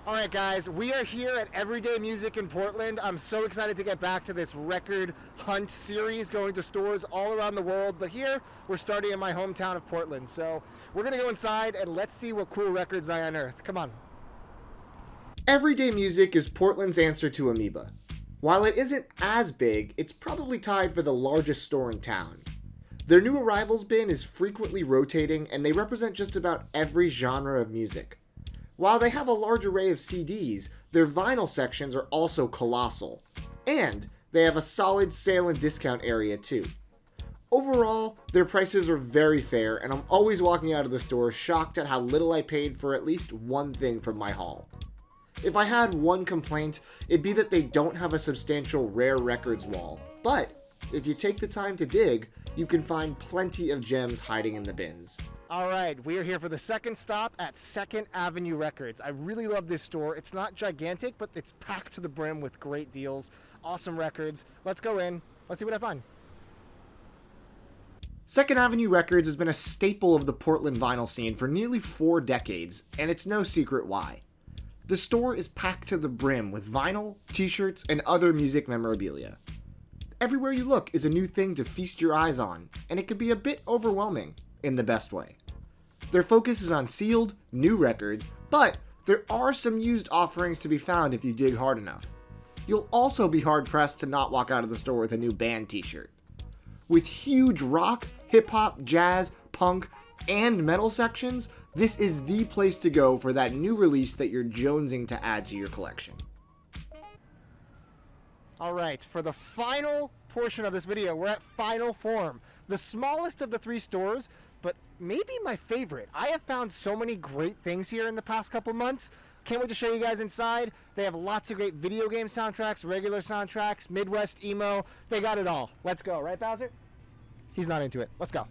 All right, guys, we are here at Everyday Music in Portland. I'm so excited to get back to this record hunt series, going to stores all around the world. But here, we're starting in my hometown of Portland. So we're going to go inside and let's see what cool records I unearth. Come on. Everyday Music is Portland's answer to Amoeba. While it isn't as big, it's probably tied for the largest store in town. Their new arrivals bin is frequently rotating, and they represent just about every genre of music. While they have a large array of CDs, their vinyl sections are also colossal. And they have a solid sale and discount area too. Overall, their prices are very fair, and I'm always walking out of the store shocked at how little I paid for at least one thing from my haul. If I had one complaint, it'd be that they don't have a substantial rare records wall. But if you take the time to dig, you can find plenty of gems hiding in the bins. All right, we are here for the second stop at 2nd Avenue Records. I really love this store. It's not gigantic, but it's packed to the brim with great deals, awesome records. Let's go in. Let's see what I find. 2nd Avenue Records has been a staple of the Portland vinyl scene for nearly 4 decades, and it's no secret why. The store is packed to the brim with vinyl, t-shirts, and other music memorabilia. Everywhere you look is a new thing to feast your eyes on, and it can be a bit overwhelming. In the best way. Their focus is on sealed, new records, but there are some used offerings to be found if you dig hard enough. You'll also be hard-pressed to not walk out of the store with a new band t-shirt. With huge rock, hip-hop, jazz, punk, and metal sections, this is the place to go for that new release that you're jonesing to add to your collection. Alright, for the final portion of this video, we're at Final Form, the smallest of the 3 stores, but maybe my favorite. I have found so many great things here in the past couple months. Can't wait to show you guys inside. They have lots of great video game soundtracks, regular soundtracks, Midwest emo. They got it all. Let's go, right, Bowser? He's not into it. Let's go.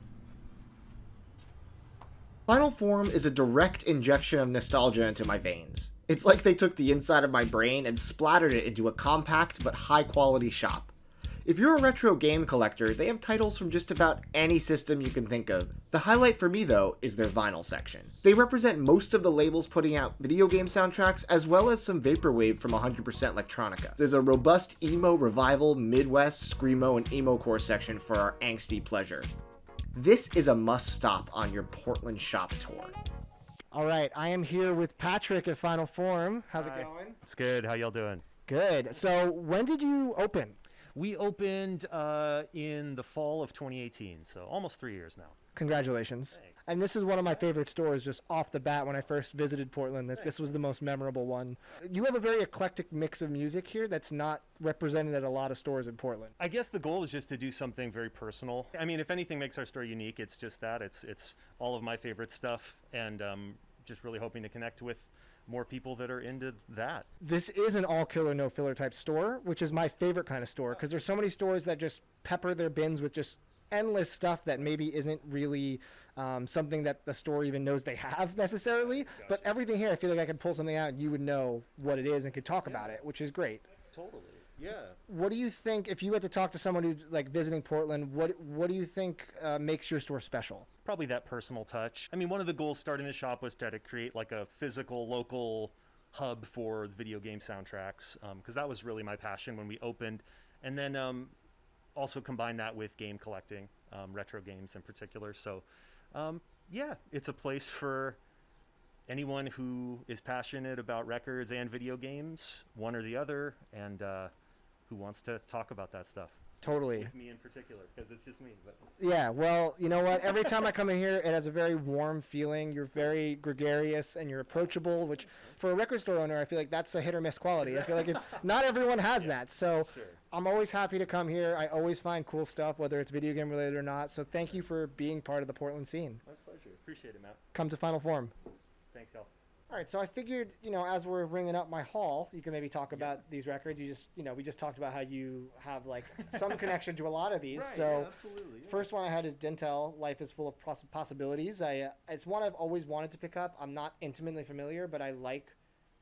Final Form is a direct injection of nostalgia into my veins. It's like they took the inside of my brain and splattered it into a compact but high-quality shop. If you're a retro game collector, they have titles from just about any system you can think of. The highlight for me, though, is their vinyl section. They represent most of the labels putting out video game soundtracks, as well as some vaporwave from 100% Electronica. There's a robust emo, revival, Midwest, screamo, and emo-core section for our angsty pleasure. This is a must-stop on your Portland shop tour. All right, I am here with Patrick at Final Form. How's it going? It's good. How y'all doing? Good. So when did you open? We opened in the fall of 2018, so almost 3 years now. Congratulations. Thanks. And this is one of my favorite stores just off the bat when I first visited Portland. This was the most memorable one. You have a very eclectic mix of music here that's not represented at a lot of stores in Portland. I guess the goal is just to do something very personal. I mean, if anything makes our store unique, it's just that. It's all of my favorite stuff, and just really hoping to connect with more people that are into that. This is an all killer, no filler type store, which is my favorite kind of store, because there's so many stores that just pepper their bins with just endless stuff that maybe isn't really something that the store even knows they have necessarily. Gotcha. But everything here, I feel like I could pull something out and you would know what it is and could talk about it, which is great. Totally. Yeah. What do you think, if you had to talk to someone who's like visiting Portland, what do you think makes your store special? Probably that personal touch. I mean, one of the goals starting the shop was to create like a physical, local hub for video game soundtracks, because that was really my passion when we opened. And then also combine that with game collecting, retro games in particular. So yeah, it's a place for anyone who is passionate about records and video games, one or the other, and who wants to talk about that stuff. Totally. With me in particular, because it's just me. But. Yeah, well, you know what? Every time I come in here, it has a very warm feeling. You're very gregarious and you're approachable, which for a record store owner, I feel like that's a hit or miss quality. I feel like not everyone has that. So Sure. I'm always happy to come here. I always find cool stuff, whether it's video game related or not. So thank you for being part of the Portland scene. My pleasure. Appreciate it, Matt. Come to Final Form. Thanks, y'all. All right, so I figured, as we're ringing up my haul, you can maybe talk about these records. We just talked about how you have like some connection to a lot of these. Right, so yeah, absolutely. Yeah. First one I had is Dentel, Life is Full of Possibilities. It's one I've always wanted to pick up. I'm not intimately familiar, but I like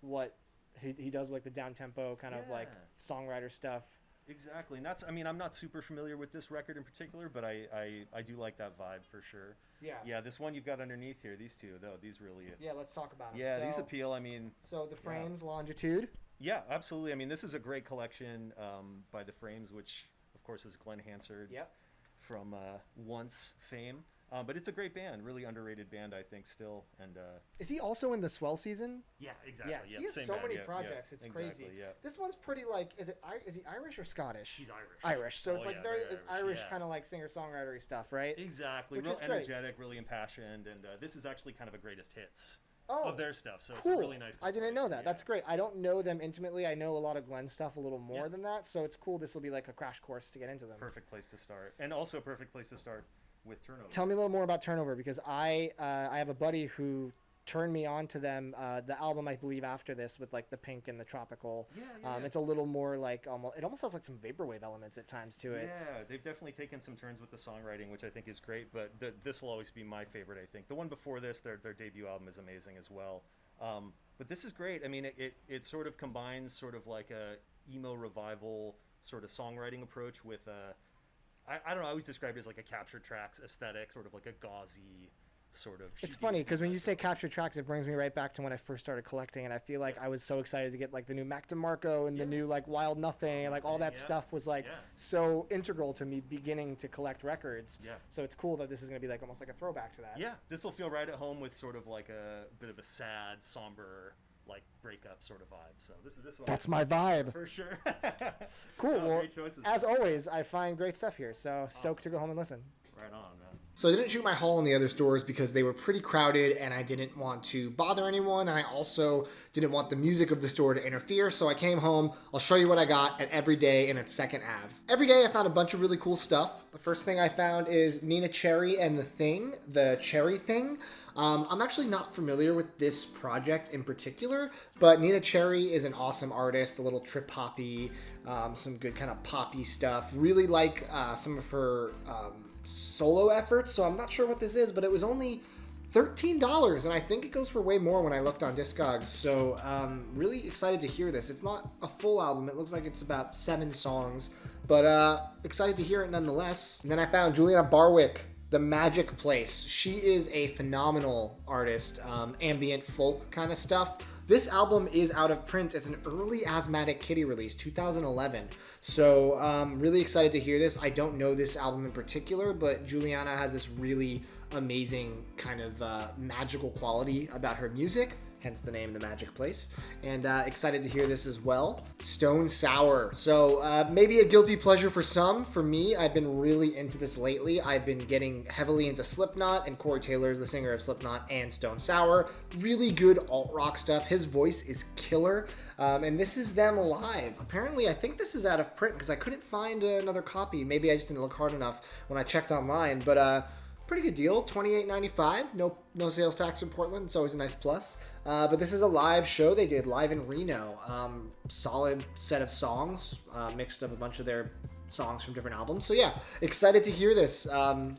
what he does, like the down tempo kind of like songwriter stuff. Exactly, and I'm not super familiar with this record in particular, but I do like that vibe for sure. Yeah. Yeah, this one you've got underneath here, these two, though, these really... Yeah, let's talk about them. Yeah, these appeal, I mean... So the frames, longitude. Yeah, absolutely. I mean, this is a great collection by the Frames, which, of course, is Glenn Hansard from Once fame. But it's a great band, really underrated band, I think, still. And is he also in the Swell season? Yeah, exactly. Yeah, he has so many projects. It's crazy. Yeah. This one's pretty like, is he Irish or Scottish? He's Irish. Irish. So it's like very Irish kind of like singer-songwritery stuff, right? Exactly. Which real is great. Energetic, really impassioned, and this is actually kind of a greatest hits of their stuff. So cool. It's a really nice. I didn't know that. Yeah. That's great. I don't know them intimately. I know a lot of Glenn stuff a little more than that. So it's cool. This will be like a crash course to get into them. Perfect place to start, and also perfect place to start with Turnover. Tell me a little more about Turnover, because I have a buddy who turned me on to them. The album, I believe, after this with like the pink and the tropical. It's a little more like it almost has like some vaporwave elements at times to it. Yeah, they've definitely taken some turns with the songwriting, which I think is great. But this will always be my favorite. I think the one before this, their debut album, is amazing as well. But this is great. I mean, it sort of combines sort of like a emo revival sort of songwriting approach with I don't know, I always describe it as like a capture tracks aesthetic, sort of like a gauzy sort of... It's funny, because when you say capture tracks, it brings me right back to when I first started collecting, and I feel like I was so excited to get like the new Mac DeMarco and the new like Wild Nothing, and like all that stuff was like so integral to me beginning to collect records. Yeah. So it's cool that this is going to be like almost like a throwback to that. Yeah, this will feel right at home with sort of like a bit of a sad, somber, like breakup sort of vibe. So this one. That's my vibe. For sure. Cool. Well, great choices, as always, I find great stuff here. So stoked to go home and listen. Right on, man. So I didn't shoot my haul in the other stores because they were pretty crowded and I didn't want to bother anyone, and I also didn't want the music of the store to interfere. So I came home. I'll show you what I got at Every Day and at Second Ave. Every Day I found a bunch of really cool stuff. The first thing I found is Nina Cherry and the Cherry Thing. I'm actually not familiar with this project in particular, but Nina Cherry is an awesome artist, a little trip hoppy, some good kind of poppy stuff. Really like some of her solo efforts, so I'm not sure what this is, but it was only $13, and I think it goes for way more when I looked on Discogs, so really excited to hear this. It's not a full album, it looks like it's about 7 songs, but excited to hear it nonetheless. And then I found Juliana Barwick, The Magic Place. She is a phenomenal artist, ambient folk kind of stuff. This album is out of print. It's an early Asthmatic Kitty release, 2011. So really excited to hear this. I don't know this album in particular, but Juliana has this really amazing kind of magical quality about her music, hence the name The Magic Place, and excited to hear this as well. Stone Sour. So maybe a guilty pleasure for some. For me, I've been really into this lately. I've been getting heavily into Slipknot, and Corey Taylor is the singer of Slipknot and Stone Sour. Really good alt-rock stuff. His voice is killer. And this is them live. Apparently, I think this is out of print because I couldn't find another copy. Maybe I just didn't look hard enough when I checked online, but pretty good deal. $28.95. No sales tax in Portland. It's always a nice plus. But this is a live show they did live in Reno. Solid set of songs, mixed up a bunch of their songs from different albums. So yeah, excited to hear this. I'm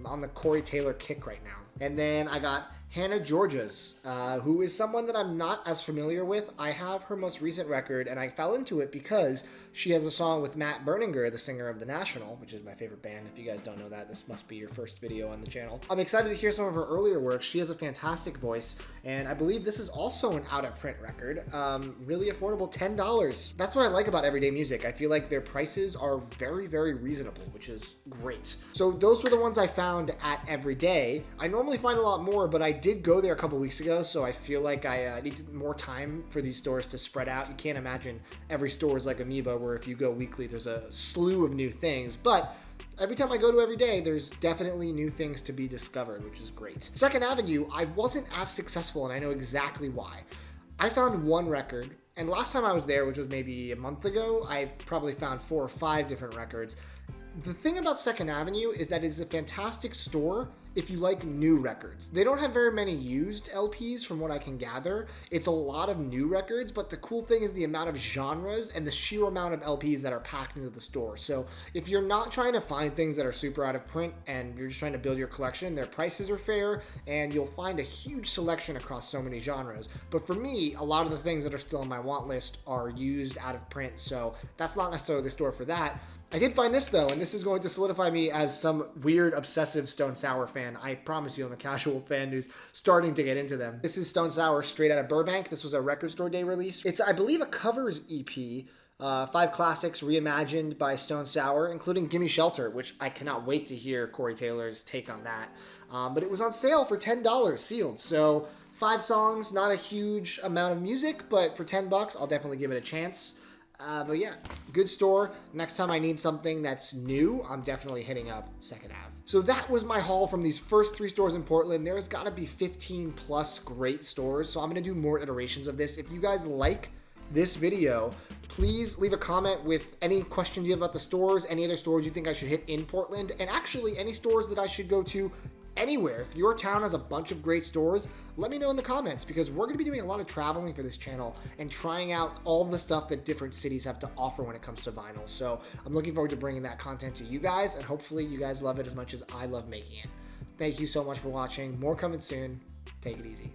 on the Corey Taylor kick right now. And then I got Hannah Georges, who is someone that I'm not as familiar with. I have her most recent record, and I fell into it because she has a song with Matt Berninger, the singer of The National, which is my favorite band. If you guys don't know that, this must be your first video on the channel. I'm excited to hear some of her earlier work. She has a fantastic voice, and I believe this is also an out-of-print record. Really affordable, $10. That's what I like about Everyday Music. I feel like their prices are very, very reasonable, which is great. So those were the ones I found at Everyday. I normally find a lot more, but I did go there a couple weeks ago, so I feel like I need more time for these stores to spread out. You can't imagine every store is like Amoeba, where if you go weekly, there's a slew of new things, but every time I go to Every Day, there's definitely new things to be discovered, which is great. Second Avenue, I wasn't as successful, and I know exactly why. I found one record, and last time I was there, which was maybe a month ago, I probably found 4 or 5 different records. The thing about Second Avenue is that it's a fantastic store if you like new records. They don't have very many used LPs from what I can gather. It's a lot of new records, but the cool thing is the amount of genres and the sheer amount of LPs that are packed into the store. So if you're not trying to find things that are super out of print and you're just trying to build your collection, their prices are fair and you'll find a huge selection across so many genres. But for me, a lot of the things that are still on my want list are used out of print, so that's not necessarily the store for that. I did find this though, and this is going to solidify me as some weird obsessive Stone Sour fan. I promise you I'm a casual fan who's starting to get into them. This is Stone Sour straight out of Burbank. This was a Record Store Day release. It's, I believe, a covers EP. 5 classics reimagined by Stone Sour, including Gimme Shelter, which I cannot wait to hear Corey Taylor's take on that. But it was on sale for $10 sealed. So 5 songs, not a huge amount of music, but for $10, I'll definitely give it a chance. But yeah, good store. Next time I need something that's new, I'm definitely hitting up Second Ave. So that was my haul from these first 3 stores in Portland. There's got to be 15 plus great stores, so I'm going to do more iterations of this. If you guys like this video, please leave a comment with any questions you have about the stores, any other stores you think I should hit in Portland, and actually any stores that I should go to anywhere. If your town has a bunch of great stores, let me know in the comments, because we're going to be doing a lot of traveling for this channel and trying out all the stuff that different cities have to offer when it comes to vinyl. So I'm looking forward to bringing that content to you guys, and hopefully you guys love it as much as I love making it. Thank you so much for watching. More coming soon. Take it easy.